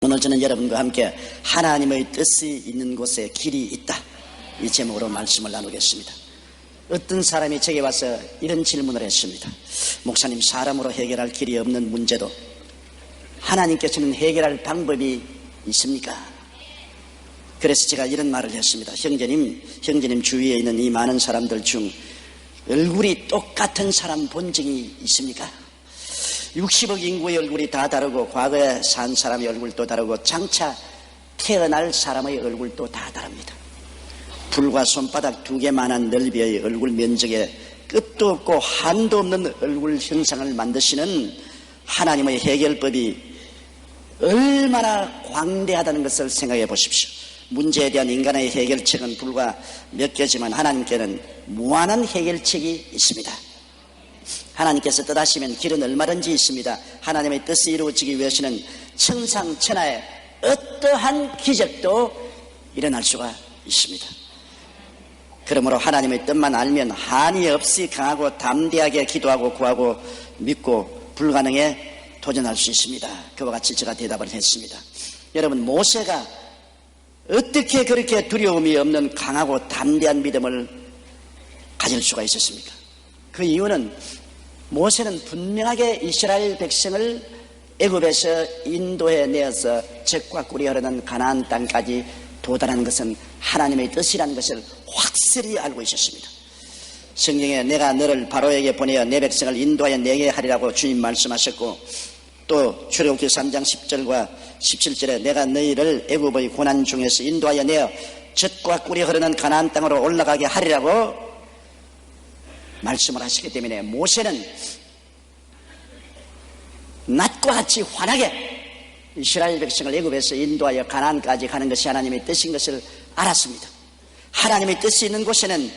오늘 저는 여러분과 함께 하나님의 뜻이 있는 곳에 길이 있다, 이 제목으로 말씀을 나누겠습니다. 어떤 사람이 제게 와서 이런 질문을 했습니다. 목사님, 사람으로 해결할 길이 없는 문제도 하나님께서는 해결할 방법이 있습니까? 그래서 제가 이런 말을 했습니다. 형제님 주위에 있는 이 많은 사람들 중 얼굴이 똑같은 사람 본 적이 있습니까? 60억 인구의 얼굴이 다 다르고 과거에 산 사람의 얼굴도 다르고 장차 태어날 사람의 얼굴도 다 다릅니다. 불과 손바닥 2개만한 넓이의 얼굴 면적에 끝도 없고 한도 없는 얼굴 형상을 만드시는 하나님의 해결법이 얼마나 광대하다는 것을 생각해 보십시오. 문제에 대한 인간의 해결책은 불과 몇 개지만 하나님께는 무한한 해결책이 있습니다. 하나님께서 뜻하시면 길은 얼마든지 있습니다. 하나님의 뜻이 이루어지기 위해서는 천상천하에 어떠한 기적도 일어날 수가 있습니다. 그러므로 하나님의 뜻만 알면 한이 없이 강하고 담대하게 기도하고 구하고 믿고 불가능에 도전할 수 있습니다. 그와 같이 제가 대답을 했습니다. 여러분, 모세가 어떻게 그렇게 두려움이 없는 강하고 담대한 믿음을 가질 수가 있었습니까? 그 이유는 모세는 분명하게 이스라엘 백성을 애굽에서 인도해 내어서 젖과 꿀이 흐르는 가나안 땅까지 도달하는 것은 하나님의 뜻이라는 것을 확실히 알고 있었습니다. 성경에 내가 너를 바로에게 보내어 내 백성을 인도하여 내게 하리라고 주님 말씀하셨고, 또 출애굽기 3장 10절과 17절에 내가 너희를 애굽의 고난 중에서 인도하여 내어 젖과 꿀이 흐르는 가나안 땅으로 올라가게 하리라고 말씀을 하시기 때문에 모세는 낮과 같이 환하게 이스라엘 백성을 애굽에서 인도하여 가나안까지 가는 것이 하나님의 뜻인 것을 알았습니다. 하나님의 뜻이 있는 곳에는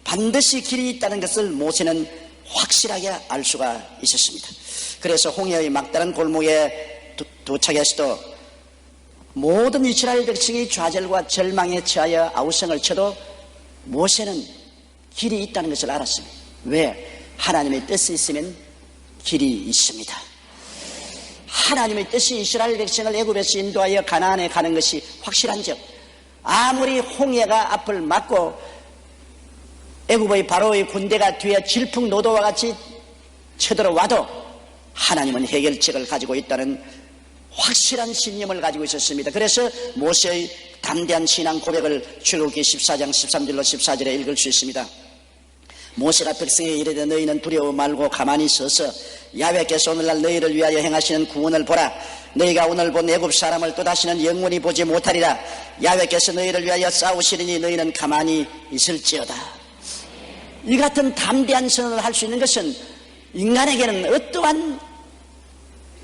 반드시 길이 있다는 것을 모세는 확실하게 알 수가 있었습니다. 그래서 홍해의 막다른 골목에 도착해서도 모든 이스라엘 백성이 좌절과 절망에 처하여 아우성을 쳐도 모세는 길이 있다는 것을 알았습니다. 왜? 하나님의 뜻이 있으면 길이 있습니다. 하나님의 뜻이 이스라엘 백성을 애굽에서 인도하여 가나안에 가는 것이 확실한 즉, 아무리 홍해가 앞을 막고 애굽의 바로의 군대가 뒤에 질풍노도와 같이 쳐들어와도 하나님은 해결책을 가지고 있다는 확실한 신념을 가지고 있었습니다. 그래서 모세의 담대한 신앙 고백을 출애굽기 14장 13절로 14절에 읽을 수 있습니다. 모세가 백성에게 이르되 너희는 두려워 말고 가만히 서서 야훼께서 오늘날 너희를 위하여 행하시는 구원을 보라. 너희가 오늘 본 애굽 사람을 또다시는 영원히 보지 못하리라. 야훼께서 너희를 위하여 싸우시리니 너희는 가만히 있을지어다. 이 같은 담대한 선언을 할 수 있는 것은 인간에게는 어떠한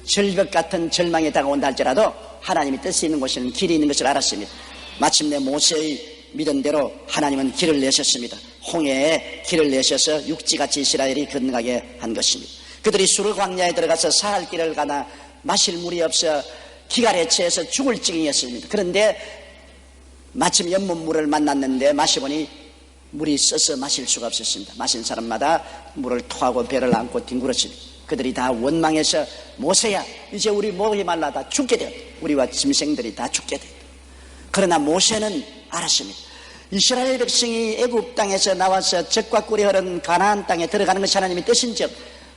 절벽 같은 절망이 다가온다 할지라도 하나님의 뜻이 있는 곳에는 길이 있는 것을 알았습니다. 마침내 모세의 믿음대로 하나님은 길을 내셨습니다. 홍해에 길을 내셔서 육지같이 이스라엘이 건너가게 한 것입니다. 그들이 수르 광야에 들어가서 사할 길을 가나 마실 물이 없어 기갈에 취해서 죽을 지경이었습니다. 그런데 마침 연못물을 만났는데 마셔보니 물이 써서 마실 수가 없었습니다. 마신 사람마다 물을 토하고 배를 안고 뒹굴었습니다. 그들이 다 원망해서 모세야, 이제 우리 목이 말라 다 죽게 되었다. 우리와 짐승들이 다 죽게 되었다. 그러나 모세는 알았습니다. 이스라엘 백성이 애굽 땅에서 나와서 젖과 꿀이 흐르는 가나안 땅에 들어가는 것이 하나님의 뜻인즉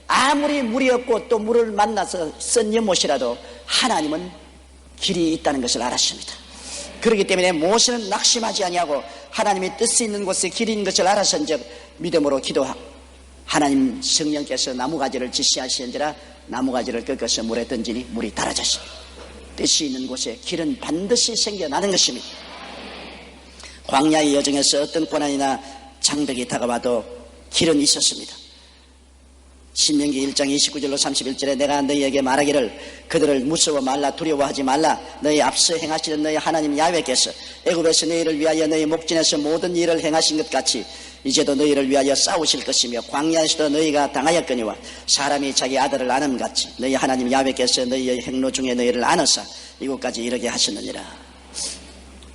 아무리 물이 없고 또 물을 만나서 쓴 연못이라도 하나님은 길이 있다는 것을 알았습니다. 그렇기 때문에 모세는 낙심하지 아니하고 하나님의 뜻이 있는 곳에 길이 있는 것을 알았은즉 믿음으로 기도하고 하나님 성령께서 나무가지를 지시하시는지라 나무가지를 꺾어서 물에 던지니 물이 달아졌습니다. 뜻이 있는 곳에 길은 반드시 생겨나는 것입니다. 광야의 여정에서 어떤 고난이나 장벽이 다가와도 길은 있었습니다. 신명기 1장 29절로 31절에 내가 너희에게 말하기를 그들을 무서워 말라 두려워하지 말라. 너희 앞서 행하시는 너희 하나님 야훼께서 애굽에서 너희를 위하여 너희 목전에서 모든 일을 행하신 것 같이 이제도 너희를 위하여 싸우실 것이며 광야에서도 너희가 당하였거니와 사람이 자기 아들을 아는 같이 너희 하나님 야훼께서 너희의 행로 중에 너희를 안으사 이곳까지 이르게 하셨느니라.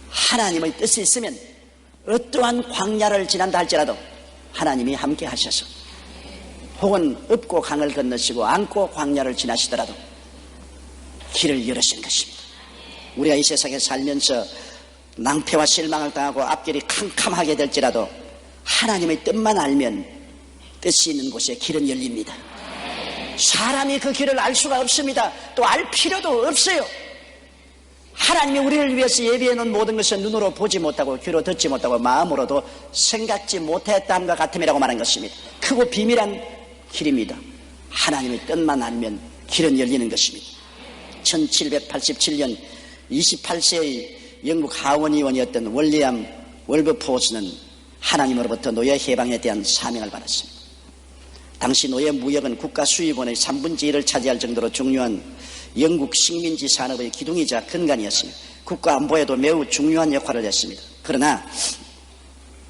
하나님의 뜻이 있으면 어떠한 광야를 지난다 할지라도 하나님이 함께 하셔서 혹은 읍고 강을 건너시고 안고 광야를 지나시더라도 길을 열으신 것입니다. 우리가 이 세상에 살면서 낭패와 실망을 당하고 앞길이 캄캄하게 될지라도 하나님의 뜻만 알면 뜻이 있는 곳에 길은 열립니다. 사람이 그 길을 알 수가 없습니다. 또 알 필요도 없어요. 하나님이 우리를 위해서 예비해 놓은 모든 것을 눈으로 보지 못하고 귀로 듣지 못하고 마음으로도 생각지 못했다함과 같음이라고 말한 것입니다. 크고 비밀한 길입니다. 하나님의 뜻만 알면 길은 열리는 것입니다. 1787년 28세의 영국 하원의원이었던 월리엄 월버포스는 하나님으로부터 노예 해방에 대한 사명을 받았습니다. 당시 노예 무역은 국가 수입원의 3분의 1을 차지할 정도로 중요한 영국 식민지 산업의 기둥이자 근간이었습니다. 국가 안보에도 매우 중요한 역할을 했습니다. 그러나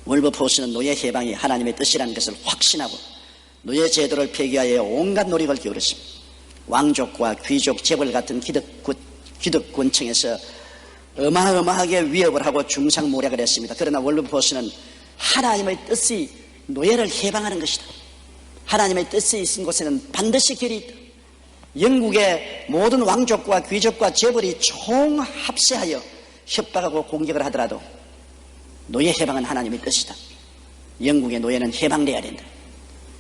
월버포스는 노예 해방이 하나님의 뜻이라는 것을 확신하고 노예 제도를 폐기하여 온갖 노력을 기울였습니다. 왕족과 귀족, 재벌 같은 기득권층에서 어마어마하게 위협을 하고 중상모략을 했습니다. 그러나 월버포스는 하나님의 뜻이 노예를 해방하는 것이다. 하나님의 뜻이 있은 곳에는 반드시 길이 있다. 영국의 모든 왕족과 귀족과 재벌이 총합세하여 협박하고 공격을 하더라도 노예 해방은 하나님의 뜻이다. 영국의 노예는 해방돼야 된다.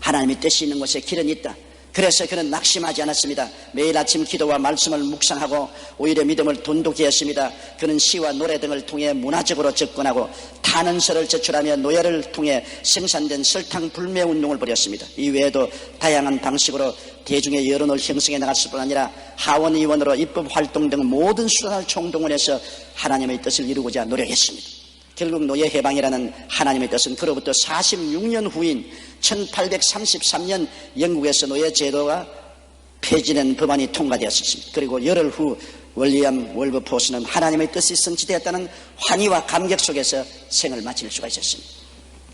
하나님의 뜻이 있는 곳에 길은 있다. 그래서 그는 낙심하지 않았습니다. 매일 아침 기도와 말씀을 묵상하고 오히려 믿음을 돈독히 했습니다. 그는 시와 노래 등을 통해 문화적으로 접근하고 탄원서를 제출하며 노예를 통해 생산된 설탕 불매 운동을 벌였습니다. 이외에도 다양한 방식으로 대중의 여론을 형성해 나갔을 뿐 아니라 하원의원으로 입법활동 등 모든 수단을 총동원해서 하나님의 뜻을 이루고자 노력했습니다. 결국 노예 해방이라는 하나님의 뜻은 그로부터 46년 후인 1833년 영국에서 노예 제도가 폐지된 법안이 통과되었습니다. 그리고 열흘 후 월리엄 월버포스는 하나님의 뜻이 성취되었다는 환희와 감격 속에서 생을 마칠 수가 있었습니다.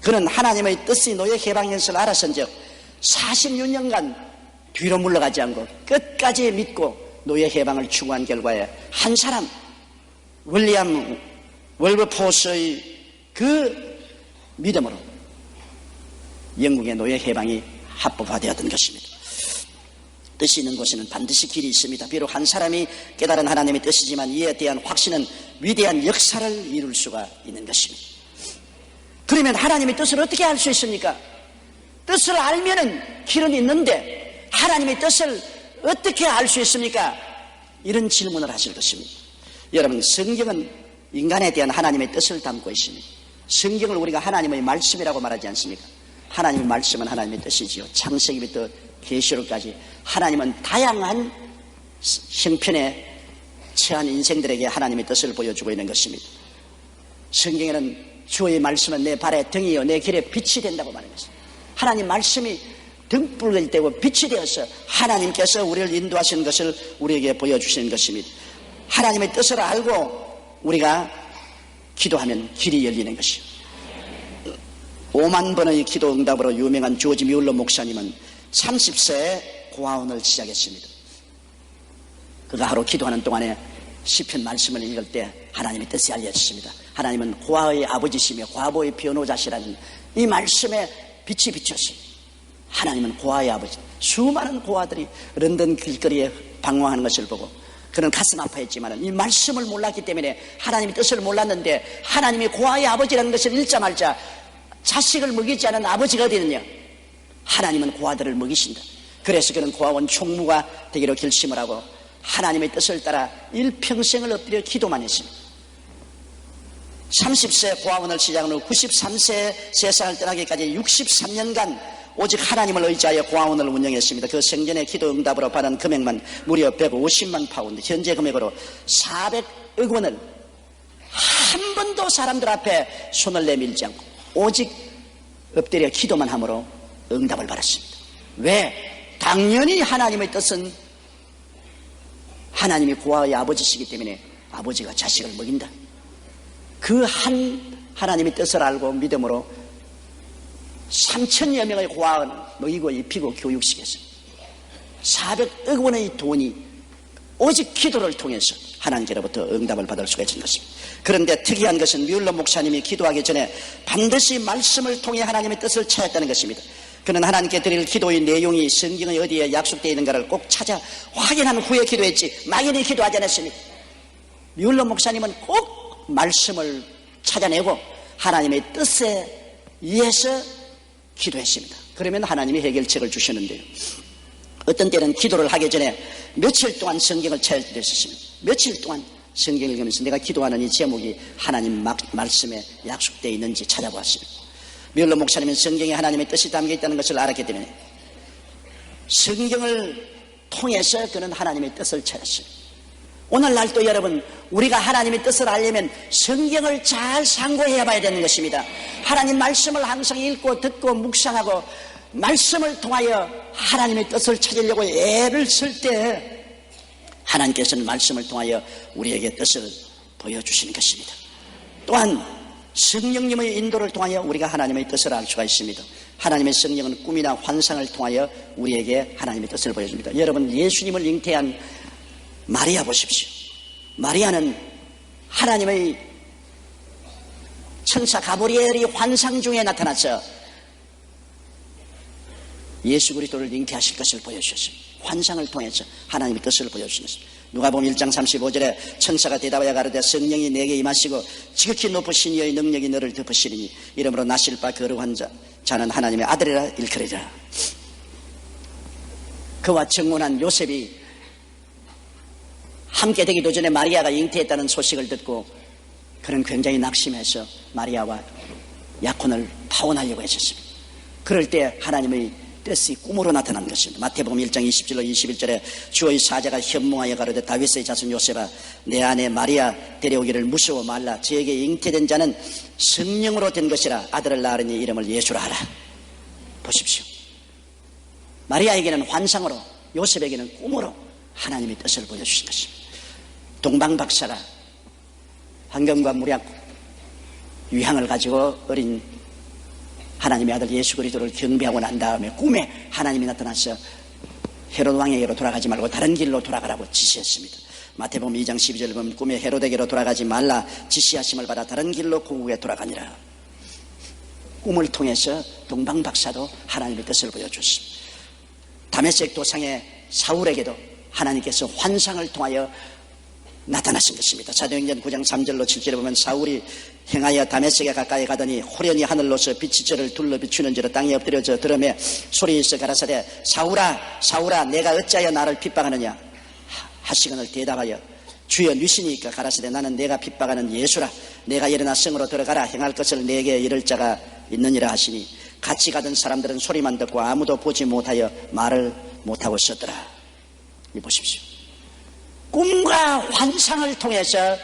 그는 하나님의 뜻이 노예 해방인 것을 알았은즉 46년간 뒤로 물러가지 않고 끝까지 믿고 노예 해방을 추구한 결과에 한 사람 월리엄 월버포스의 그 믿음으로 영국의 노예 해방이 합법화되었던 것입니다. 뜻이 있는 곳에는 반드시 길이 있습니다. 비록 한 사람이 깨달은 하나님의 뜻이지만 이에 대한 확신은 위대한 역사를 이룰 수가 있는 것입니다. 그러면 하나님의 뜻을 어떻게 알 수 있습니까? 뜻을 알면은 길은 있는데 하나님의 뜻을 어떻게 알 수 있습니까? 이런 질문을 하실 것입니다. 여러분, 성경은 인간에 대한 하나님의 뜻을 담고 있습니다. 성경을 우리가 하나님의 말씀이라고 말하지 않습니까? 하나님의 말씀은 하나님의 뜻이지요. 창세기부터 계시록까지 하나님은 다양한 형편에 처한 인생들에게 하나님의 뜻을 보여주고 있는 것입니다. 성경에는 주의 말씀은 내 발의 등이요 내 길에 빛이 된다고 말합니다. 하나님 말씀이 등불이 되고 빛이 되어서 하나님께서 우리를 인도하시는 것을 우리에게 보여주시는 것입니다. 하나님의 뜻을 알고 우리가 기도하면 길이 열리는 것이요. 5만 번의 기도 응답으로 유명한 조지 뮬러 목사님은 30세에 고아원을 시작했습니다. 그가 하루 기도하는 동안에 시편 말씀을 읽을 때 하나님의 뜻이 알려졌습니다. 하나님은 고아의 아버지시며 과부의 변호자시라는 이 말씀에 빛이 비쳤습니다. 하나님은 고아의 아버지. 수많은 고아들이 런던 길거리에 방황하는 것을 보고 그는 가슴 아파했지만 이 말씀을 몰랐기 때문에 하나님의 뜻을 몰랐는데 하나님이 고아의 아버지라는 것을 읽자마자 자식을 먹이지 않은 아버지가 어디 있느냐? 하나님은 고아들을 먹이신다. 그래서 그는 고아원 총무가 되기로 결심을 하고 하나님의 뜻을 따라 일평생을 엎드려 기도만 했습니다. 30세 고아원을 시작한 후 93세 세상을 떠나기까지 63년간 오직 하나님을 의지하여 고아원을 운영했습니다. 그 생전의 기도 응답으로 받은 금액만 무려 150만 파운드, 현재 금액으로 400억 원을 한 번도 사람들 앞에 손을 내밀지 않고 오직 엎드려 기도만 함으로 응답을 받았습니다. 왜? 당연히 하나님의 뜻은 하나님이 고아의 아버지시기 때문에 아버지가 자식을 먹인다. 그 한 하나님의 뜻을 알고 믿음으로 3천여 명의 고아원을 먹이고 입히고 교육시켰습니다. 400억 원의 돈이 오직 기도를 통해서 하나님께로부터 응답을 받을 수가 있는 것입니다. 그런데 특이한 것은 뮬러 목사님이 기도하기 전에 반드시 말씀을 통해 하나님의 뜻을 찾았다는 것입니다. 그는 하나님께 드릴 기도의 내용이 성경의 어디에 약속되어 있는가를 꼭 찾아 확인한 후에 기도했지 막연히 기도하지 않았습니다. 뮬러 목사님은 꼭 말씀을 찾아내고 하나님의 뜻에 의해서 기도했습니다. 그러면 하나님이 해결책을 주시는데요. 어떤 때는 기도를 하기 전에 며칠 동안 성경을 찾을 때도 있었습니다. 며칠 동안 성경을 읽으면서 내가 기도하는 이 제목이 하나님 말씀에 약속되어 있는지 찾아보았습니다. 뮬러 목사님은 성경에 하나님의 뜻이 담겨 있다는 것을 알았기 때문에 성경을 통해서 그는 하나님의 뜻을 찾았어요. 오늘날도 여러분, 우리가 하나님의 뜻을 알려면 성경을 잘 상고해 봐야 되는 것입니다. 하나님 말씀을 항상 읽고 듣고 묵상하고 말씀을 통하여 하나님의 뜻을 찾으려고 애를 쓸 때 하나님께서는 말씀을 통하여 우리에게 뜻을 보여주시는 것입니다. 또한 성령님의 인도를 통하여 우리가 하나님의 뜻을 알 수가 있습니다. 하나님의 성령은 꿈이나 환상을 통하여 우리에게 하나님의 뜻을 보여줍니다. 여러분, 예수님을 잉태한 마리아 보십시오. 마리아는 하나님의 천사 가브리엘이 환상 중에 나타나서 예수 그리스도를 잉태하실 것을 보여주셨습니다. 환상을 통해서 하나님의 뜻을 보여주셨습니다. 누가복음 1장 35절에 천사가 대답하여 가로되 성령이 내게 임하시고 지극히 높으신 이의 능력이 너를 덮으시리니 이러므로 나실 바 거룩한 자는 하나님의 아들이라 일컬으리라. 그와 정혼한 요셉이 함께 되기도 전에 마리아가 잉태했다는 소식을 듣고 그는 굉장히 낙심해서 마리아와 약혼을 파혼하려고 했었습니다. 그럴 때 하나님의 뜻이 꿈으로 나타난 것입니다. 마태복음 1장 20절로 21절에 주의 사자가 현몽하여 가로되 다윗의 자손 요셉아 내 아내 마리아 데려오기를 무서워 말라. 저에게 잉태된 자는 성령으로 된 것이라. 아들을 낳으니 이름을 예수라 하라. 보십시오. 마리아에게는 환상으로, 요셉에게는 꿈으로 하나님의 뜻을 보여주신 것입니다. 동방박사가 황금과 무략 유향을 가지고 어린 하나님의 아들 예수 그리스도를 경배하고 난 다음에 꿈에 하나님이 나타나서 헤롯 왕에게로 돌아가지 말고 다른 길로 돌아가라고 지시했습니다. 마태복음 2장 12절을 보면 꿈에 헤롯에게로 돌아가지 말라 지시하심을 받아 다른 길로 고국에 돌아가니라. 꿈을 통해서 동방박사도 하나님의 뜻을 보여줬습니다. 다메섹 도상의 사울에게도 하나님께서 환상을 통하여 나타나신 것입니다. 사도행전 9장 3절로 7절에 보면 사울이 행하여 다메섹에 가까이 가더니 호련히 하늘로서 빛이 저를 둘러 비추는지로 땅에 엎드려져 들음에 소리 있어 가라사대 사울아 사울아 내가 어찌하여 나를 핍박하느냐 하시거늘 대답하여 주여 누시니까 가라사대 나는 내가 핍박하는 예수라. 내가 일어나 성으로 들어가라. 행할 것을 내게 이를 자가 있느니라 하시니 같이 가던 사람들은 소리만 듣고 아무도 보지 못하여 말을 못하고 있었더라. 이 보십시오. 꿈과 환상을 통해서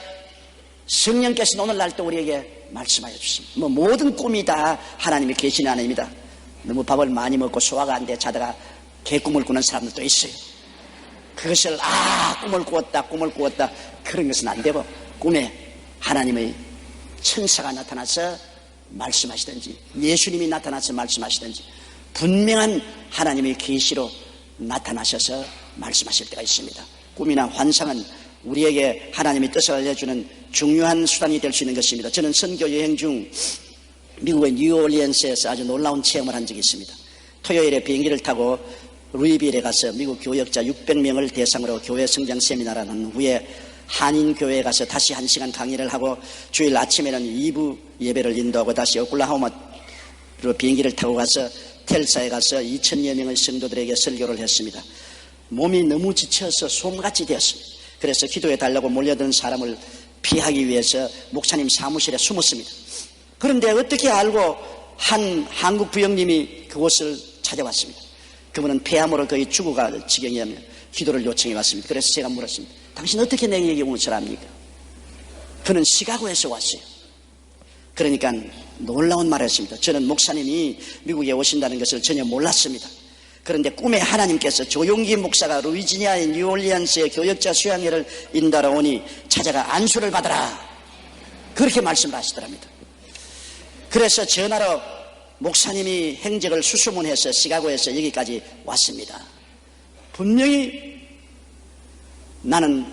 성령께서는 오늘날도 우리에게 말씀하여 주십니다. 모든 꿈이 다 하나님이 계시는 하나님입니다. 너무 밥을 많이 먹고 소화가 안 돼 자다가 개꿈을 꾸는 사람들도 있어요. 그것을 꿈을 꾸었다 그런 것은 안 되고 꿈에 하나님의 천사가 나타나서 말씀하시든지 예수님이 나타나서 말씀하시든지 분명한 하나님의 계시로 나타나셔서 말씀하실 때가 있습니다. 꿈이나 환상은 우리에게 하나님의 뜻을 알려주는 중요한 수단이 될 수 있는 것입니다. 저는 선교 여행 중 미국의 뉴올리언스에서 아주 놀라운 체험을 한 적이 있습니다. 토요일에 비행기를 타고 루이빌에 가서 미국 교역자 600명을 대상으로 교회 성장 세미나를 한 후에 한인교회에 가서 다시 1시간 강의를 하고 주일 아침에는 2부 예배를 인도하고 다시 오클라호마로 비행기를 타고 가서 텔사에 가서 2000여 명의 성도들에게 설교를 했습니다. 몸이 너무 지쳐서 솜같이 되었습니다. 그래서 기도해 달라고 몰려든 사람을 피하기 위해서 목사님 사무실에 숨었습니다. 그런데 어떻게 알고 한 한국 부형님이 그곳을 찾아왔습니다. 그분은 폐암으로 거의 죽어갈 지경이라며 기도를 요청해 왔습니다. 그래서 제가 물었습니다. 당신 어떻게 내게 온 사람입니까? 그는 시카고에서 왔어요. 그러니까 놀라운 말을 했습니다. 저는 목사님이 미국에 오신다는 것을 전혀 몰랐습니다. 그런데 꿈에 하나님께서 조용기 목사가 루이지니아의 뉴올리언스의 교역자 수양회를 인도하러 오니 찾아가 안수를 받아라. 그렇게 말씀을 하시더랍니다. 그래서 전화로 목사님이 행적을 수소문해서 시카고에서 여기까지 왔습니다. 분명히 나는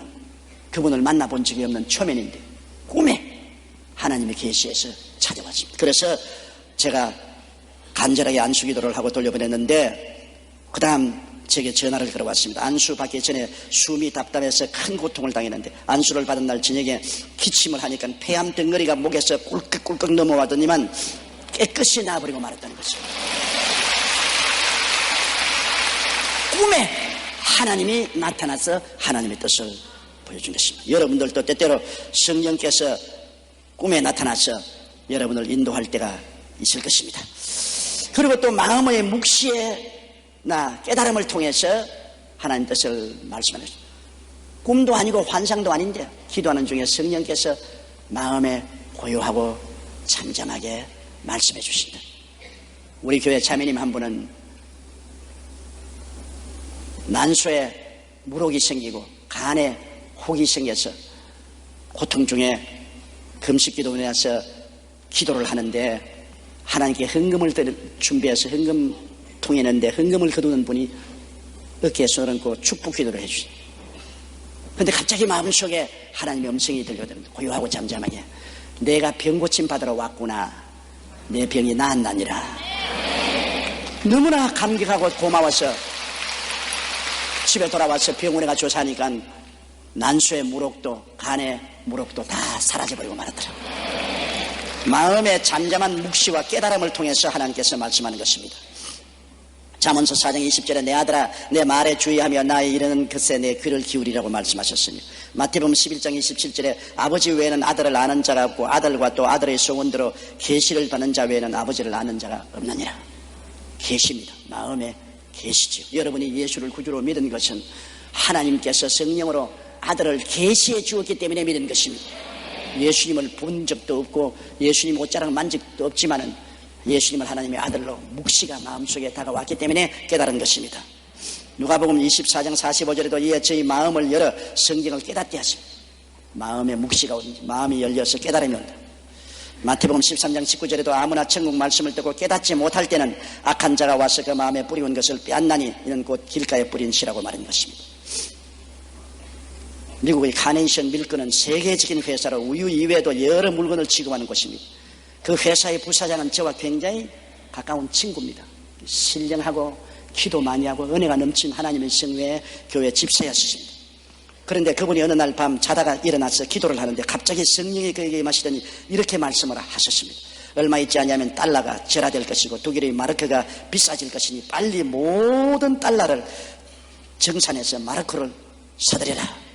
그분을 만나본 적이 없는 초면인데 꿈에 하나님의 계시에서 찾아왔습니다. 그래서 제가 간절하게 안수기도를 하고 돌려보냈는데 그 다음 제게 전화를 걸어왔습니다. 안수 받기 전에 숨이 답답해서 큰 고통을 당했는데 안수를 받은 날 저녁에 기침을 하니까 폐암 덩어리가 목에서 꿀꺽꿀꺽 넘어가더니만 깨끗이 나아버리고 말았다는 것입니다. 꿈에 하나님이 나타나서 하나님의 뜻을 보여준 것입니다. 여러분들도 때때로 성령께서 꿈에 나타나서 여러분을 인도할 때가 있을 것입니다. 그리고 또 마음의 묵시나 깨달음을 통해서 하나님 뜻을 말씀하는 것입니다. 꿈도 아니고 환상도 아닌데 기도하는 중에 성령께서 마음에 고요하고 잠잠하게 말씀해 주신다. 우리 교회 자매님 한 분은 난소에 물혹이 생기고 간에 혹이 생겨서 고통 중에 금식기도에 나서 기도를 하는데 하나님께 헌금을 준비해서 헌금통에 넣는데 헌금을 거두는 분이 어깨에 손을 얹고 축복기도를 해주시죠. 그런데 갑자기 마음속에 하나님의 음성이 들려오는데 고요하고 잠잠하게 내가 병고침 받으러 왔구나. 내 병이 나았나니라. 너무나 감격하고 고마워서 집에 돌아와서 병원에 가 조사하니까 난소의 물혹도 간의 물혹도 다 사라져버리고 말았더라고요. 마음의 잠잠한 묵시와 깨달음을 통해서 하나님께서 말씀하는 것입니다. 잠언서 4장 20절에 내 아들아 내 말에 주의하며 나의 이르는 것에 내 귀를 기울이라고 말씀하셨으니 마태복음 11장 27절에 아버지 외에는 아들을 아는 자가 없고 아들과 또 아들의 소원대로 계시를 받는 자 외에는 아버지를 아는 자가 없느니라. 계시입니다. 마음에 계시지요. 여러분이 예수를 구주로 믿은 것은 하나님께서 성령으로 아들을 계시해 주었기 때문에 믿은 것입니다. 예수님을 본 적도 없고 예수님 옷자락 만진 적도 없지만은 예수님을 하나님의 아들로 묵시가 마음속에 다가왔기 때문에 깨달은 것입니다. 누가복음 24장 45절에도 이에 저희 마음을 열어 성경을 깨닫게 하십니다. 마음에 묵시가 오든지 마음이 열려서 깨달음이 온다. 마태복음 13장 19절에도 아무나 천국 말씀을 듣고 깨닫지 못할 때는 악한 자가 와서 그 마음에 뿌리온 것을 빼앗나니 이는 곧 길가에 뿌린 씨라고 말한 것입니다. 미국의 카네이션 밀크는 세계적인 회사로 우유 이외에도 여러 물건을 취급하는 곳입니다. 그 회사의 부사장은 저와 굉장히 가까운 친구입니다. 신령하고 기도 많이 하고 은혜가 넘친 하나님의 성회의 교회 집사였습니다. 그런데 그분이 어느 날 밤 자다가 일어나서 기도를 하는데 갑자기 성령이 그에게 임하시더니 이렇게 말씀을 하셨습니다. 얼마 있지 않으면 달러가 절하될 것이고 독일의 마르크가 비싸질 것이니 빨리 모든 달러를 정산해서 마르크를 사들여라.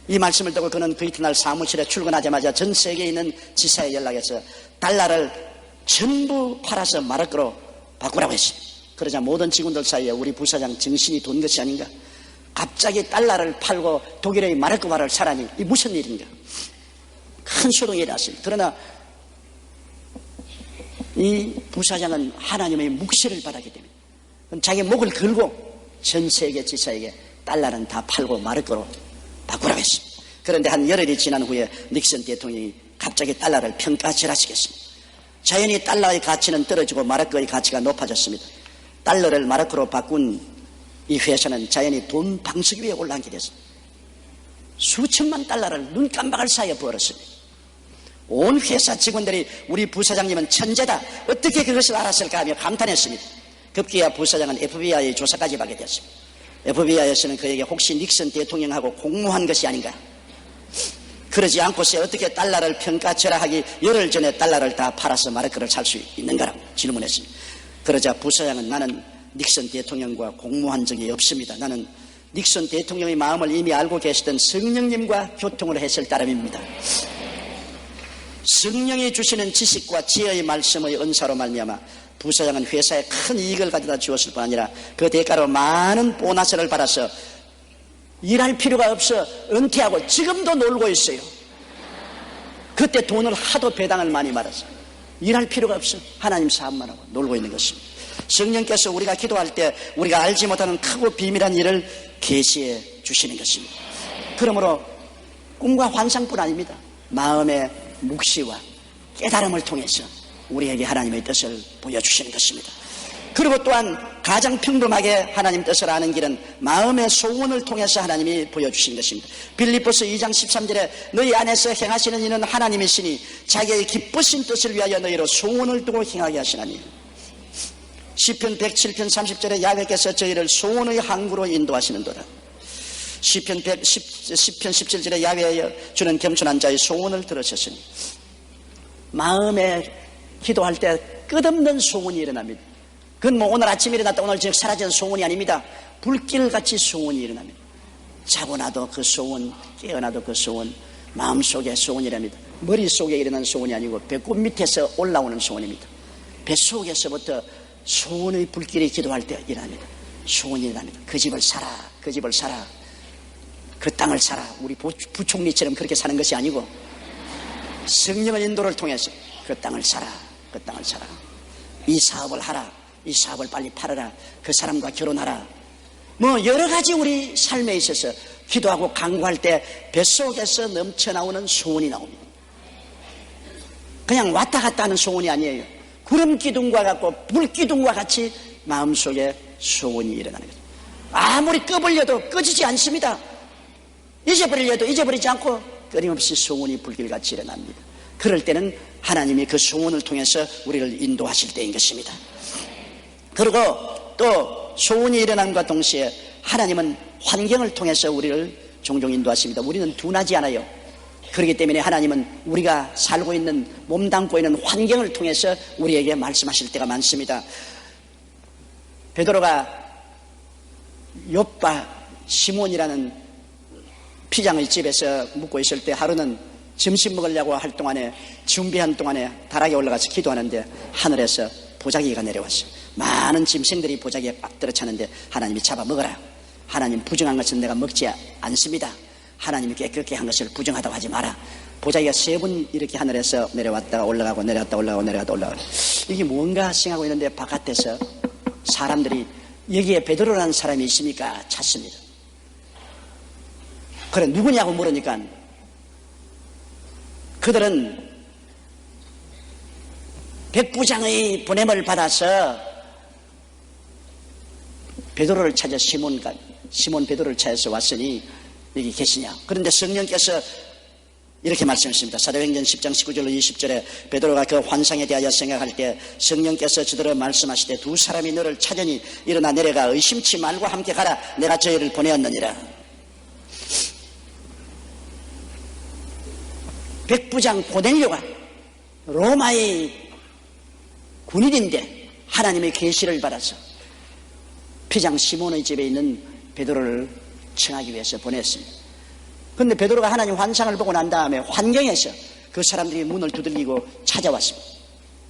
이 말씀을 듣고 그는 그 이튿날 사무실에 출근하자마자 전 세계에 있는 지사에 연락해서 달러를 전부 팔아서 마르크로 바꾸라고 했습니다. 그러자 모든 직원들 사이에 우리 부사장 정신이 돈 것이 아닌가, 갑자기 달러를 팔고 독일의 마르크화를 사라니 이 무슨 일인가, 큰 소동이 일어났습니다. 그러나 이 부사장은 하나님의 묵시를 받았기 때문에 자기 목을 걸고 전 세계 지사에게 달러는 다 팔고 마르크로 바꾸라고 했습니다. 그런데 한 열흘이 지난 후에 닉슨 대통령이 갑자기 달러를 평가절하시겠습니다. 자연히 달러의 가치는 떨어지고 마르크의 가치가 높아졌습니다. 달러를 마르크로 바꾼 이 회사는 자연히 돈 방석 위에 올라앉게 됐습니다. 수천만 달러를 눈 깜박할 사이에 벌었습니다. 온 회사 직원들이 우리 부사장님은 천재다, 어떻게 그것을 알았을까 하며 감탄했습니다. 급기야 부사장은 FBI의 조사까지 받게 됐습니다. FBI에서는 그에게 혹시 닉슨 대통령하고 공모한 것이 아닌가, 그러지 않고서 어떻게 달러를 평가절하하기 열흘 전에 달러를 다 팔아서 마르크를 살 수 있는가라고 질문했습니다. 그러자 부사장은 나는 닉슨 대통령과 공모한 적이 없습니다. 나는 닉슨 대통령의 마음을 이미 알고 계시던 성령님과 교통을 했을 따름입니다. 성령이 주시는 지식과 지혜의 말씀의 은사로 말미암아 부사장은 회사에 큰 이익을 가져다 주었을 뿐 아니라 그 대가로 많은 보너스를 받아서 일할 필요가 없어 은퇴하고 지금도 놀고 있어요. 그때 돈을 하도 배당을 많이 받았어요. 일할 필요가 없어 하나님 사업만 하고 놀고 있는 것입니다. 성령께서 우리가 기도할 때 우리가 알지 못하는 크고 비밀한 일을 계시해 주시는 것입니다. 그러므로 꿈과 환상뿐 아닙니다. 마음의 묵시와 깨달음을 통해서 우리에게 하나님의 뜻을 보여주시는 것입니다. 그리고 또한 가장 평범하게 하나님 뜻을 아는 길은 마음의 소원을 통해서 하나님이 보여주신 것입니다. 빌립보서 2장 13절에 너희 안에서 행하시는 이는 하나님이시니 자기의 기쁘신 뜻을 위하여 너희로 소원을 두고 행하게 하시나니, 시편 107편 30절에 야훼께서 저희를 소원의 항구로 인도하시는도다. 시편 17절에 야훼여 주는 겸손한 자의 소원을 들으셨으니. 마음에 기도할 때 끝없는 소원이 일어납니다. 그건 뭐 오늘 아침에 일어났다 오늘 저녁 사라지는 소원이 아닙니다. 불길같이 소원이 일어납니다. 자고 나도 그 소원, 깨어나도 그 소원, 마음속에 소원이랍니다. 머릿속에 일어나는 소원이 아니고 배꼽 밑에서 올라오는 소원입니다. 뱃속에서부터 소원의 불길이 기도할 때 일어납니다. 소원이 일어납니다. 그 집을 사라, 그 집을 사라, 그 땅을 사라. 우리 부총리처럼 그렇게 사는 것이 아니고 성령의 인도를 통해서 그 땅을 사라, 그 땅을 사라. 이 사업을 하라, 이 사업을 빨리 팔아라, 그 사람과 결혼하라. 뭐 여러 가지 우리 삶에 있어서 기도하고 간구할 때 뱃속에서 넘쳐나오는 소원이 나옵니다. 그냥 왔다 갔다 하는 소원이 아니에요. 구름 기둥과 같고 불 기둥과 같이 마음속에 소원이 일어나는 거죠. 아무리 꺼버려도 꺼지지 않습니다. 잊어버리려도 잊어버리지 않고 끊임없이 소원이 불길같이 일어납니다. 그럴 때는 하나님이 그 소원을 통해서 우리를 인도하실 때인 것입니다. 그리고 또 소원이 일어남과 동시에 하나님은 환경을 통해서 우리를 종종 인도하십니다. 우리는 둔하지 않아요. 그렇기 때문에 하나님은 우리가 살고 있는 몸담고 있는 환경을 통해서 우리에게 말씀하실 때가 많습니다. 베드로가 욥과 시몬이라는 피장의 집에서 묵고 있을 때 하루는 점심 먹으려고 할 동안에 준비한 동안에 다락에 올라가서 기도하는데 하늘에서 보자기가 내려왔어요. 많은 짐승들이 보자기에 빡 들어차는데 하나님이 잡아 먹어라. 하나님 부정한 것은 내가 먹지 않습니다. 하나님이 깨끗게 한 것을 부정하다고 하지 마라. 보자기가 3번 이렇게 하늘에서 내려왔다가 올라가고 내려왔다 올라가고 내려갔다 올라가고 이게 뭔가 생각하고 있는데 바깥에서 사람들이 여기에 베드로라는 사람이 있습니까? 찾습니다. 그래 누구냐고 물으니까 그들은 백부장의 보냄을 받아서 베드로를 찾아 시몬 베드로를 찾아서 왔으니 여기 계시냐. 그런데 성령께서 이렇게 말씀하십니다. 사도행전 10장 19절로 20절에 베드로가 그 환상에 대하여 생각할 때 성령께서 저들을 말씀하시되 두 사람이 너를 찾으니 일어나 내려가 의심치 말고 함께 가라. 내가 저희를 보내었느니라. 백부장 고넬료가 로마의 군인인데 하나님의 계시를 받아서 피장 시몬의 집에 있는 베드로를 청하기 위해서 보냈습니다. 그런데 베드로가 하나님 환상을 보고 난 다음에 환경에서 그 사람들이 문을 두들기고 찾아왔습니다.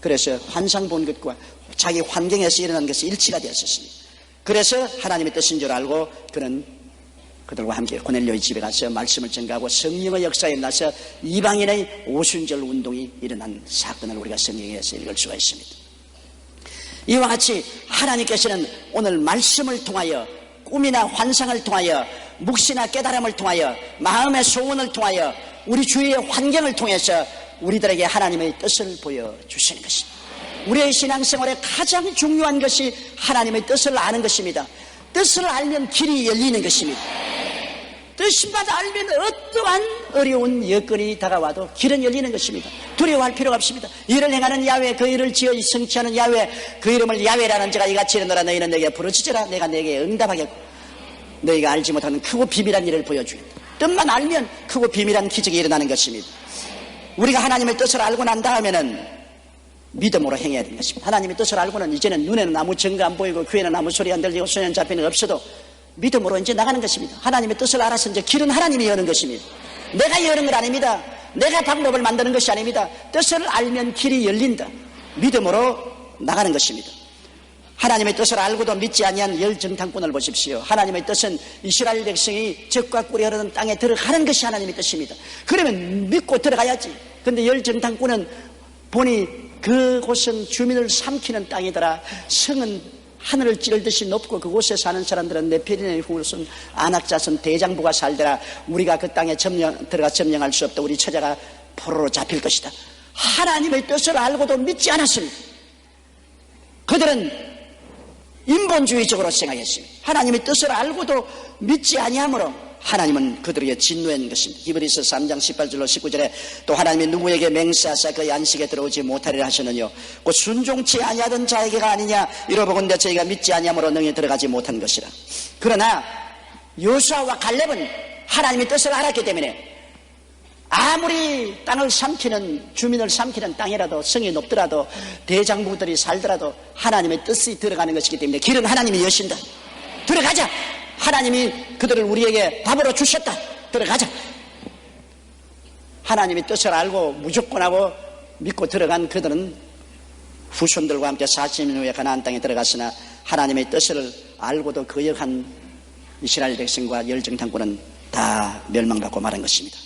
그래서 환상 본 것과 자기 환경에서 일어난 것이 일치가 되었습니다. 그래서 하나님의 뜻인 줄 알고 그는 그들과 함께 고넬료의 집에 가서 말씀을 전가하고 성령의 역사에 일어나서 이방인의 오순절 운동이 일어난 사건을 우리가 성경에서 읽을 수가 있습니다. 이와 같이 하나님께서는 오늘 말씀을 통하여 꿈이나 환상을 통하여 묵시나 깨달음을 통하여 마음의 소원을 통하여 우리 주위의 환경을 통해서 우리들에게 하나님의 뜻을 보여주시는 것입니다. 우리의 신앙생활에 가장 중요한 것이 하나님의 뜻을 아는 것입니다. 뜻을 알면 길이 열리는 것입니다. 뜻만 알면 어떠한 어려운 여건이 다가와도 길은 열리는 것입니다. 두려워할 필요가 없습니다. 이를 행하는 야훼 그 일을 지어 성취하는 야훼 그 이름을 야훼라는 자가 이같이 일어나라. 너희는 내게 부르짖으라. 내가 내게 응답하겠고 너희가 알지 못하는 크고 비밀한 일을 보여주겠다. 뜻만 알면 크고 비밀한 기적이 일어나는 것입니다. 우리가 하나님의 뜻을 알고 난 다음에는 믿음으로 행해야 되는 것입니다. 하나님의 뜻을 알고는 이제는 눈에는 아무 증거 안 보이고 귀에는 아무 소리 안 들리고 손에는 잡히는 거 없어도 믿음으로 이제 나가는 것입니다. 하나님의 뜻을 알아서 이제 길은 하나님이 여는 것입니다. 내가 여는 건 아닙니다. 내가 방법을 만드는 것이 아닙니다. 뜻을 알면 길이 열린다. 믿음으로 나가는 것입니다. 하나님의 뜻을 알고도 믿지 아니한 열정탐꾼을 보십시오. 하나님의 뜻은 이스라엘 백성이 적과 꿀이 흐르는 땅에 들어가는 것이 하나님의 뜻입니다. 그러면 믿고 들어가야지. 그런데 열정탐꾼은 보니 그곳은 주민을 삼키는 땅이더라. 성은 하늘을 찌르듯이 높고 그곳에 사는 사람들은 네피림의 후손 안악자손 대장부가 살더라. 우리가 그 땅에 들어가 점령할 수 없다. 우리 처자가 포로로 잡힐 것이다. 하나님의 뜻을 알고도 믿지 않았습니다. 그들은 인본주의적으로 생각했습니다. 하나님의 뜻을 알고도 믿지 아니하므로 하나님은 그들에게 진노한 것입니다. 히브리서 3장 18절로 19절에 또 하나님이 누구에게 맹세하사 그 안식에 들어오지 못하리라 하시느뇨 곧 순종치 아니하던 자에게가 아니냐 이러보건대 저희가 믿지 아니함으로 능히 들어가지 못한 것이라. 그러나 여호수아와 갈렙은 하나님의 뜻을 알았기 때문에 아무리 땅을 삼키는 주민을 삼키는 땅이라도 성이 높더라도 대장부들이 살더라도 하나님의 뜻이 들어가는 것이기 때문에 길은 하나님이 여신다. 들어가자. 하나님이 그들을 우리에게 밥으로 주셨다. 들어가자. 하나님의 뜻을 알고 무조건 하고 믿고 들어간 그들은 후손들과 함께 40년 후에 가나안 땅에 들어갔으나 하나님의 뜻을 알고도 거역한 이스라엘 백성과 열정탐꾼은 다 멸망받고 말한 것입니다.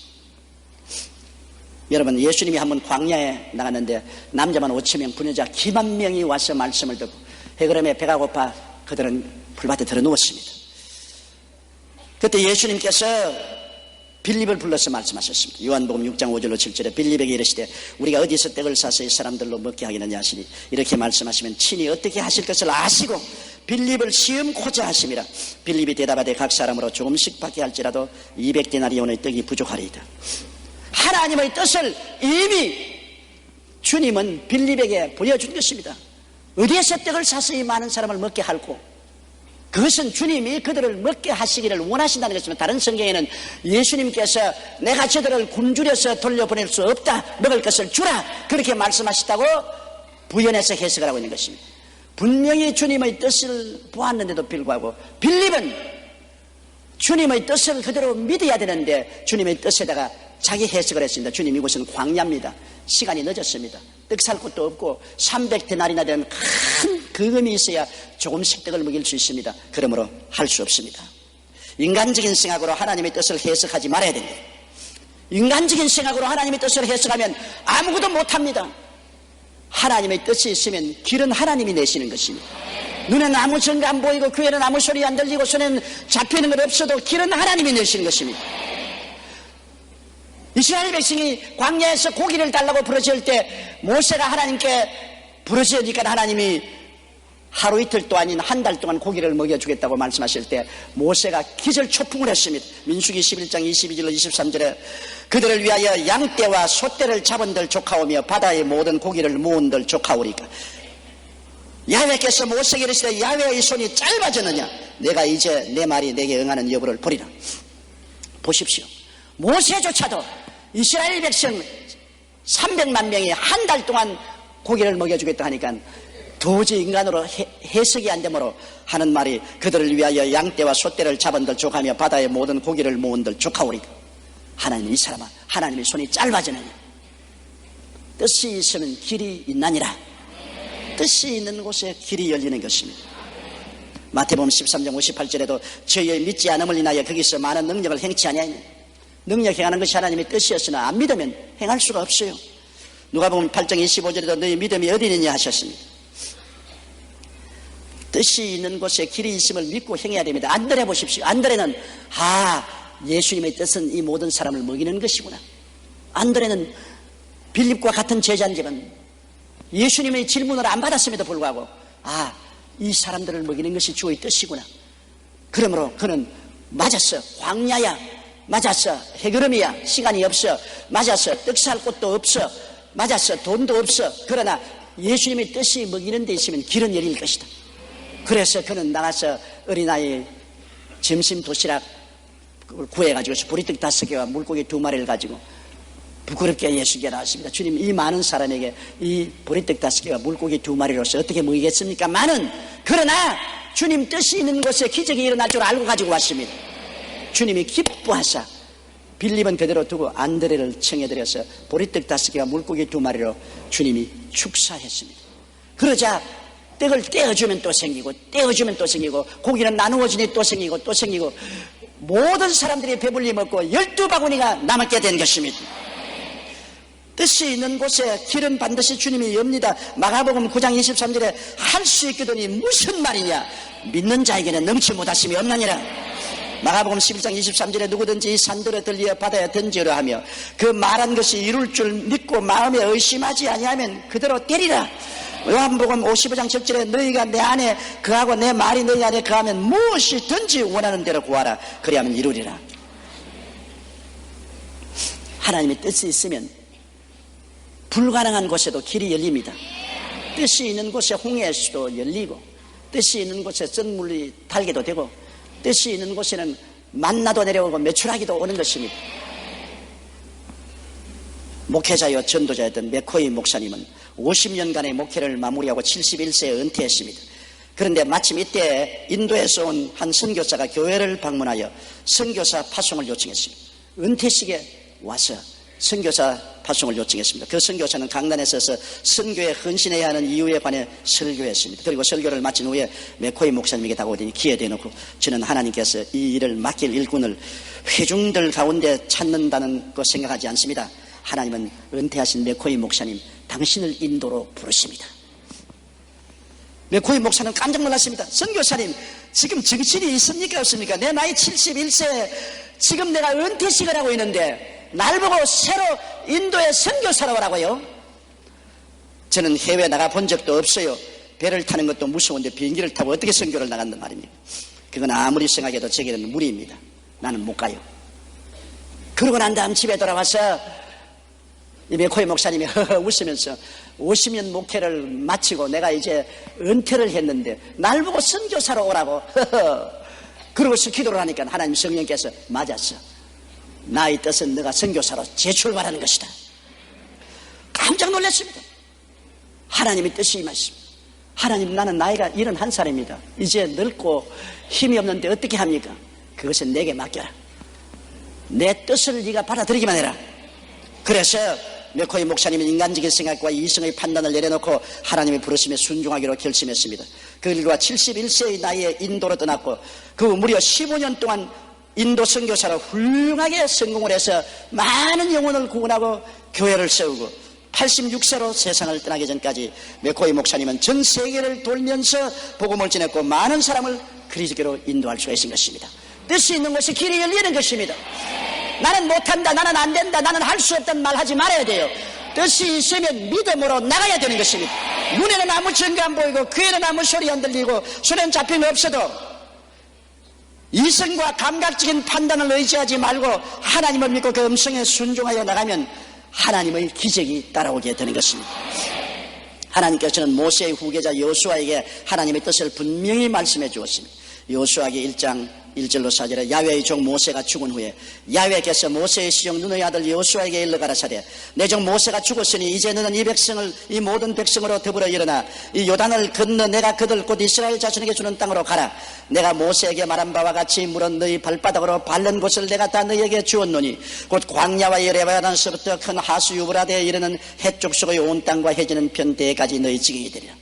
여러분, 예수님이 한번 광야에 나갔는데 남자만 5,000명, 부녀자 기만 명이 와서 말씀을 듣고 해그름에 배가 고파 그들은 풀밭에 들어 누웠습니다. 그때 예수님께서 빌립을 불러서 말씀하셨습니다. 요한복음 6장 5절로 7절에 빌립에게 이르시되 우리가 어디서 떡을 사서 이 사람들로 먹게 하겠느냐 하시니 이렇게 말씀하시면 친히 어떻게 하실 것을 아시고 빌립을 시험코자 하심이라. 빌립이 대답하되 각 사람으로 조금씩 받게 할지라도 200데나리온의 떡이 부족하리이다. 하나님의 뜻을 이미 주님은 빌립에게 보여준 것입니다. 어디에서 떡을 사서 이 많은 사람을 먹게 할고 그것은 주님이 그들을 먹게 하시기를 원하신다는 것입니다. 다른 성경에는 예수님께서 내가 저들을 굶주려서 돌려보낼 수 없다. 먹을 것을 주라. 그렇게 말씀하셨다고 부연해서 해석을 하고 있는 것입니다. 분명히 주님의 뜻을 보았는데도 불구하고 빌립은 주님의 뜻을 그대로 믿어야 되는데 주님의 뜻에다가 자기 해석을 했습니다. 주님 이곳은 광야입니다. 시간이 늦었습니다. 떡 살 곳도 없고 300데나리나 되는 큰 거금이 있어야 조금씩 떡을 먹일 수 있습니다. 그러므로 할 수 없습니다. 인간적인 생각으로 하나님의 뜻을 해석하지 말아야 됩니다. 인간적인 생각으로 하나님의 뜻을 해석하면 아무것도 못합니다. 하나님의 뜻이 있으면 길은 하나님이 내시는 것입니다. 눈에는 아무 증거 안 보이고 귀에는 아무 소리 안 들리고 손에는 잡히는 것 없어도 길은 하나님이 내시는 것입니다. 이스라엘 백성이 광야에서 고기를 달라고 부르짖을 때 모세가 하나님께 부르짖으니까 하나님이 하루 이틀 또 아닌 한 달 동안 고기를 먹여주겠다고 말씀하실 때 모세가 기절초풍을 했습니다. 민수기 11장 22절로 23절에 그들을 위하여 양떼와 소떼를 잡은들 조카오며 바다의 모든 고기를 모은들 조카오리까. 야훼께서 모세에게 이르시되 야훼의 손이 짧아졌느냐 내가 이제 내 말이 내게 응하는 여부를 보리라. 보십시오. 모세조차도 이스라엘 백성 300만 명이 한 달 동안 고기를 먹여주겠다 하니까 도저히 인간으로 해석이 안 되므로 하는 말이 그들을 위하여 양떼와 소떼를 잡은들 족하며 바다의 모든 고기를 모은들 족하오리까. 하나님 이 사람아 하나님의 손이 짧아지느냐. 뜻이 있으면 길이 있나니라. 뜻이 있는 곳에 길이 열리는 것입니다. 마태복음 13장 58절에도 저희의 믿지 않음을 인하여 거기서 많은 능력을 행치 아니하니 능력 행하는 것이 하나님의 뜻이었으나 안 믿으면 행할 수가 없어요. 누가복음 8장 25절에도 너희 믿음이 어디 있느냐 하셨습니다. 뜻이 있는 곳에 길이 있음을 믿고 행해야 됩니다. 안드레 보십시오. 안드레는 예수님의 뜻은 이 모든 사람을 먹이는 것이구나. 안드레는 빌립과 같은 제자인지만 예수님의 질문을 안 받았음에도 불구하고 이 사람들을 먹이는 것이 주의 뜻이구나. 그러므로 그는 맞았어. 광야야. 맞았어. 해그름이야. 시간이 없어. 맞았어. 떡 살 곳도 없어. 맞았어. 돈도 없어. 그러나 예수님의 뜻이 먹이는 데 있으면 길은 열릴 것이다. 그래서 그는 나가서 어린아이 점심 도시락 구해가지고 보리떡 5개와 물고기 2마리를 가지고 부끄럽게 예수께 나왔습니다. 주님 이 많은 사람에게 이 보리떡 5개와 물고기 2마리로서 어떻게 먹이겠습니까? 그러나 주님 뜻이 있는 곳에 기적이 일어날 줄 알고 가지고 왔습니다. 주님이 기뻐하사 빌립은 그대로 두고 안드레를 청해드려서 보리떡 5개와 물고기 2마리로 주님이 축사했습니다. 그러자 떡을 떼어주면 또 생기고 떼어주면 또 생기고 고기는 나누어주니 또 생기고 또 생기고 모든 사람들이 배불리 먹고 12바구니가 남게 된 것입니다. 뜻이 있는 곳에 길은 반드시 주님이 엽니다. 마가복음 9장 23절에 할 수 있거든이 무슨 말이냐 믿는 자에게는 넘치 못하심이 없느니라. 마가복음 11장 23절에 누구든지 이 산들에 들려 바다에 던지려 하며 그 말한 것이 이룰 줄 믿고 마음에 의심하지 아니하면 그대로 때리라. 요한복음 55장 7절에 너희가 내 안에 거하고 내 말이 너희 안에 거하면 무엇이든지 원하는 대로 구하라. 그리하면 이루리라. 하나님의 뜻이 있으면 불가능한 곳에도 길이 열립니다. 뜻이 있는 곳에 홍해의 수도 열리고, 뜻이 있는 곳에 쩐물이 달게도 되고, 뜻이 있는 곳에는 만나도 내려오고 메추라기도 오는 것입니다. 목회자여 전도자였던 맥코이 목사님은 50년간의 목회를 마무리하고 71세에 은퇴했습니다. 그런데 마침 이때 인도에서 온 한 선교사가 교회를 방문하여 선교사 파송을 요청했습니다. 은퇴식에 와서 선교사 파송을 요청했습니다. 그 선교사는 강단에 서서 선교에 헌신해야 하는 이유에 관해 설교했습니다. 그리고 설교를 마친 후에 맥코이 목사님에게 다가오더니 귀에 대놓고, 저는 하나님께서 이 일을 맡길 일꾼을 회중들 가운데 찾는다는 거 생각하지 않습니다. 하나님은 은퇴하신 맥코이 목사님 당신을 인도로 부르십니다. 맥코이 목사는 깜짝 놀랐습니다. 선교사님, 지금 정신이 있습니까 없습니까? 내 나이 71세, 지금 내가 은퇴식을 하고 있는데 날 보고 새로 인도에 선교사로 오라고요? 저는 해외 나가 본 적도 없어요. 배를 타는 것도 무서운데 비행기를 타고 어떻게 선교를 나간단 말입니까? 그건 아무리 생각해도 제게는 무리입니다. 나는 못 가요. 그러고 난 다음 집에 돌아와서 이 맥코이 목사님이 웃으면서 50년 목회를 마치고 내가 이제 은퇴를 했는데 날 보고 선교사로 오라고 그러고서 기도를 하니까 하나님 성령께서 맞았어. 나의 뜻은 너가 선교사로 재출발하는 것이다. 깜짝 놀랐습니다. 하나님의 뜻이 임하십니다. 하나님, 나는 나이가 71살입니다. 이제 늙고 힘이 없는데 어떻게 합니까? 그것은 내게 맡겨라. 내 뜻을 네가 받아들이기만 해라. 그래서 맥코이 목사님은 인간적인 생각과 이성의 판단을 내려놓고 하나님의 부르심에 순종하기로 결심했습니다. 그 일과 71세의 나이에 인도로 떠났고 그 무려 15년 동안 인도 선교사로 훌륭하게 성공을 해서 많은 영혼을 구원하고 교회를 세우고 86세로 세상을 떠나기 전까지 맥코이 목사님은 전 세계를 돌면서 복음을 전했고 많은 사람을 그리스도로 인도할 수가 있는 것입니다. 뜻이 있는 것이 길이 열리는 것입니다. 나는 못한다, 나는 안 된다, 나는 할 수 없다는 말 하지 말아야 돼요. 뜻이 있으면 믿음으로 나가야 되는 것입니다. 눈에는 아무 증거 안 보이고 귀에는 아무 소리 안 들리고 손에는 잡힘이 없어도 이성과 감각적인 판단을 의지하지 말고 하나님을 믿고 그 음성에 순종하여 나가면 하나님의 기적이 따라오게 되는 것입니다. 하나님께서는 모세의 후계자 여호수아에게 하나님의 뜻을 분명히 말씀해 주었습니다. 여호수아기 1장 1절로 4절에 야훼의 종 모세가 죽은 후에 야훼께서 모세의 시종 눈의 아들 여호수아에게 일러 가라사대, 내 종 모세가 죽었으니 이제 너는 이 모든 백성으로 더불어 일어나 이 요단을 건너 내가 그들 곧 이스라엘 자손에게 주는 땅으로 가라. 내가 모세에게 말한 바와 같이 물은 너희 발바닥으로 밟는 곳을 내가 다 너희에게 주었노니 곧 광야와 여레바단서부터 큰 하수 유브라데에 이르는 해쪽 속의 온 땅과 해지는 편대까지 너희 지경이 되리라.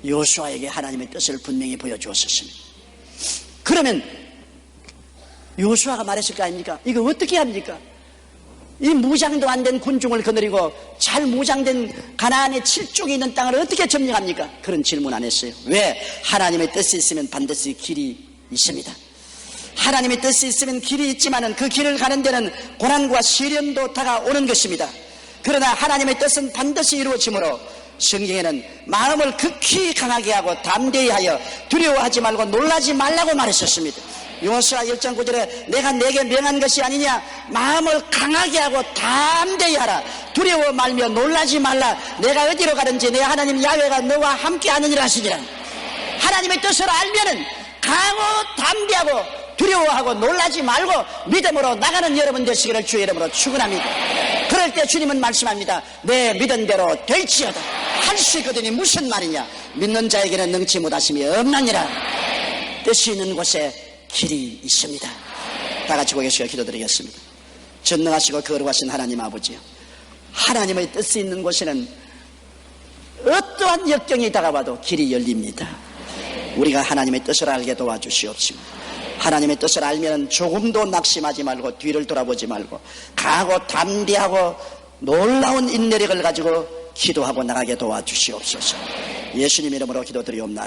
여호수아에게 하나님의 뜻을 분명히 보여주었습니다. 그러면 여호수아가 말했을 거 아닙니까? 이거 어떻게 합니까? 이 무장도 안 된 군중을 거느리고 잘 무장된 가나안의 7쪽에 있는 땅을 어떻게 점령합니까? 그런 질문 안 했어요. 왜? 하나님의 뜻이 있으면 반드시 길이 있습니다. 하나님의 뜻이 있으면 길이 있지만은 그 길을 가는 데는 고난과 시련도 다가오는 것입니다. 그러나 하나님의 뜻은 반드시 이루어지므로 성경에는 마음을 극히 강하게 하고 담대히 하여 두려워하지 말고 놀라지 말라고 말했었습니다. 여호수아 1장 9절에 내가 내게 명한 것이 아니냐, 마음을 강하게 하고 담대히 하라. 두려워 말며 놀라지 말라. 내가 어디로 가든지 내 하나님 야훼가 너와 함께 하느니라 하시니라. 하나님의 뜻을 알면은 강하고 담대하고 두려워하고 놀라지 말고 믿음으로 나가는 여러분 되시기를 주의 이름으로 축원합니다. 그럴 때 주님은 말씀합니다. 내 믿은 대로 될지어다. 할 수 있거든요. 무슨 말이냐? 믿는 자에게는 능치 못하심이 없나니라. 뜻이 있는 곳에 길이 있습니다. 다 같이 고개 숙여 기도드리겠습니다. 전능하시고 거룩하신 하나님 아버지요, 하나님의 뜻이 있는 곳에는 어떠한 역경이 다가와도 길이 열립니다. 우리가 하나님의 뜻을 알게 도와주시옵시고, 하나님의 뜻을 알면 조금도 낙심하지 말고 뒤를 돌아보지 말고 강하고 담대하고 놀라운 인내력을 가지고 기도하고 나가게 도와주시옵소서. 예수님 이름으로 기도드리옵나이다.